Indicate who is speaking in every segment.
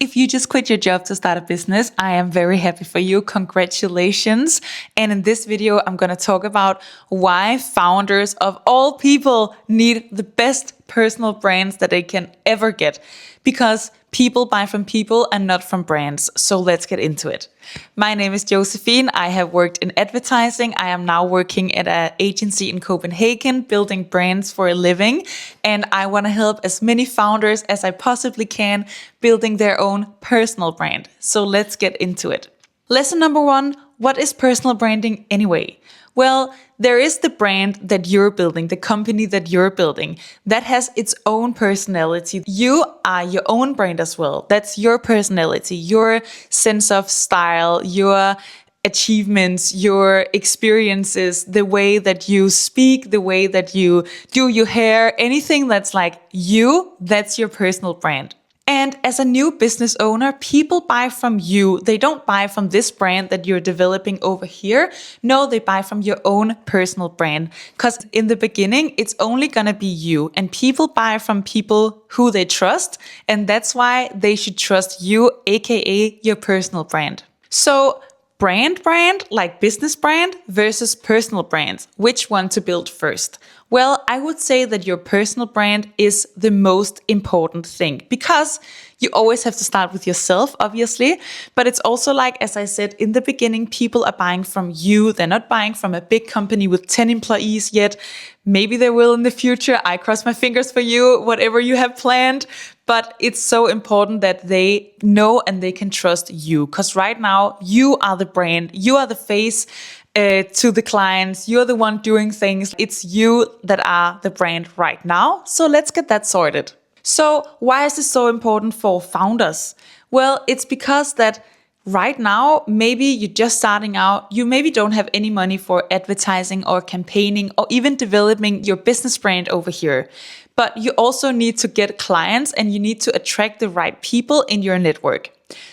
Speaker 1: If you just quit your job to start a business, I am very happy for you. Congratulations. And in this video, I'm going to talk about why founders of all people need the best personal brands that they can ever get. Because people buy from people and not from brands. So let's get into it. My name is Josephine. I have worked in advertising. I am now working at an agency in Copenhagen, building brands for a living. And I want to help as many founders as I possibly can, building their own personal brand. So let's get into it. Lesson number 1, what is personal branding anyway? Well, there is the brand that you're building, the company that you're building, that has its own personality. You are your own brand as well. That's your personality, your sense of style, your achievements, your experiences, the way that you speak, the way that you do your hair, anything that's like you, that's your personal brand. And as a new business owner, people buy from you. They don't buy from this brand that you're developing over here. No, they buy from your own personal brand. Because in the beginning, it's only going to be you. And people buy from people who they trust. And that's why they should trust you, aka your personal brand. So brand, like business brand versus personal brand. Which one to build first? Well, I would say that your personal brand is the most important thing because you always have to start with yourself, obviously. But it's also like, as I said in the beginning, people are buying from you. They're not buying from a big company with 10 employees yet. Maybe they will in the future. I cross my fingers for you, whatever you have planned. But it's so important that they know and they can trust you. Because right now, you are the brand. You are the face to the clients. You're the one doing things. It's you that are the brand right now. So let's get that sorted. So why is this so important for founders? Well, it's because that right now, maybe you're just starting out. You maybe don't have any money for advertising or campaigning or even developing your business brand over here. But you also need to get clients and you need to attract the right people in your network.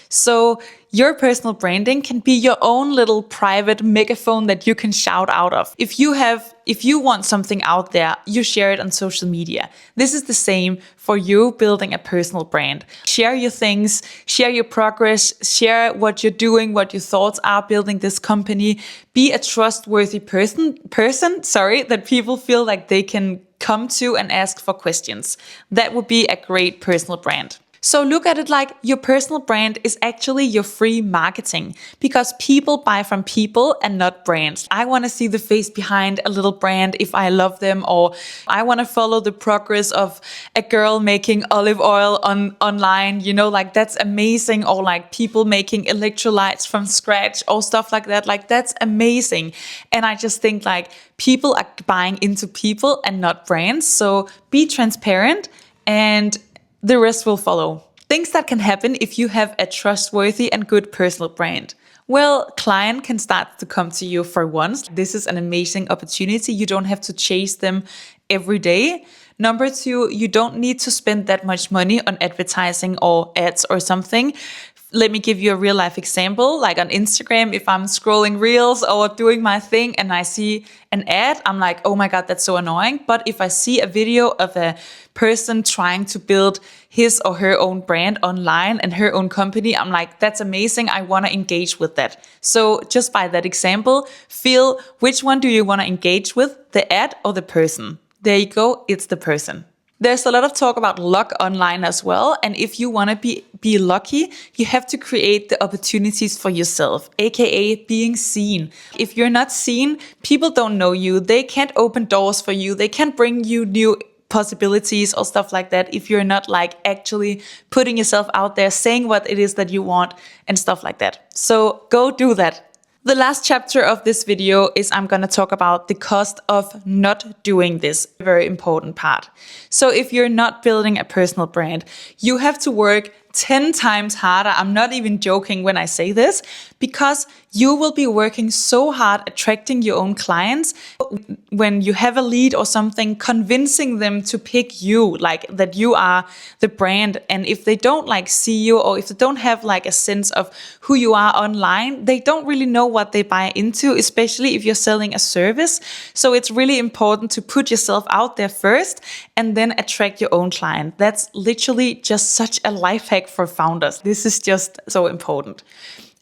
Speaker 1: So your personal branding can be your own little private megaphone that you can shout out of. If you want something out there, you share it on social media. This is the same for you building a personal brand. Share your things, share your progress, share what you're doing, what your thoughts are building this company. Be a trustworthy person, that people feel like they can come to and ask for questions. That would be a great personal brand. So look at it like your personal brand is actually your free marketing because people buy from people and not brands. I want to see the face behind a little brand if I love them, or I want to follow the progress of a girl making olive oil online, like that's amazing, or like people making electrolytes from scratch or stuff like that. Like that's amazing. And I just think like people are buying into people and not brands. So be transparent and the rest will follow. Things that can happen if you have a trustworthy and good personal brand. Well, client can start to come to you for once. This is an amazing opportunity. You don't have to chase them every day. Number 2, you don't need to spend that much money on advertising or ads or something. Let me give you a real life example. Like on Instagram, if I'm scrolling reels or doing my thing and I see an ad, I'm like, oh my God, that's so annoying. But if I see a video of a person trying to build his or her own brand online and her own company, I'm like, that's amazing. I want to engage with that. So just by that example, feel which one do you want to engage with, the ad or the person? There you go. It's the person. There's a lot of talk about luck online as well. And if you want to be lucky, you have to create the opportunities for yourself, aka being seen. If you're not seen, people don't know you. They can't open doors for you. They can't bring you new possibilities or stuff like that if you're not like actually putting yourself out there, saying what it is that you want and stuff like that. So go do that. The last chapter of this video is I'm going to talk about the cost of not doing this, very important part. So if you're not building a personal brand, you have to work 10 times harder. I'm not even joking when I say this, because you will be working so hard attracting your own clients. When you have a lead or something, convincing them to pick you, like that you are the brand. And if they don't like see you, or if they don't have like a sense of who you are online, they don't really know what they buy into, especially if you're selling a service. So it's really important to put yourself out there first and then attract your own client. That's literally just such a life hack for founders. This is just so important.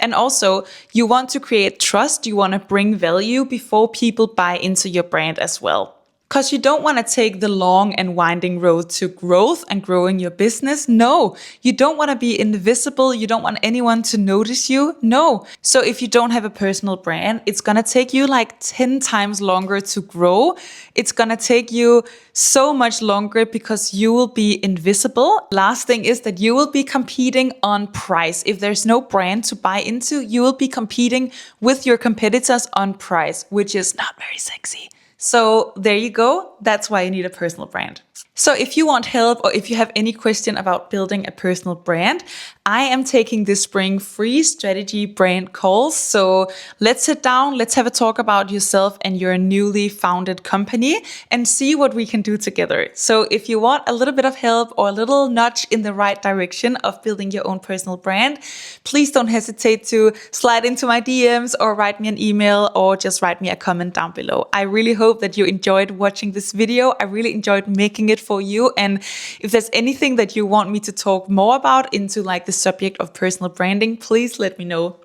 Speaker 1: And also, you want to create trust, you want to bring value before people buy into your brand as well. Because you don't want to take the long and winding road to growth and growing your business. No, you don't want to be invisible. You don't want anyone to notice you. No. So if you don't have a personal brand, it's going to take you like 10 times longer to grow. It's going to take you so much longer because you will be invisible. Last thing is that you will be competing on price. If there's no brand to buy into, you will be competing with your competitors on price, which is not very sexy. So there you go. That's why you need a personal brand. So if you want help, or if you have any question about building a personal brand, I am taking this spring free strategy brand calls. So let's sit down, let's have a talk about yourself and your newly founded company and see what we can do together. So if you want a little bit of help or a little nudge in the right direction of building your own personal brand, please don't hesitate to slide into my DMs or write me an email or just write me a comment down below. I really hope that you enjoyed watching this video. I really enjoyed making it for you. And if there's anything that you want me to talk more about into like the subject of personal branding, please let me know.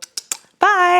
Speaker 1: Bye.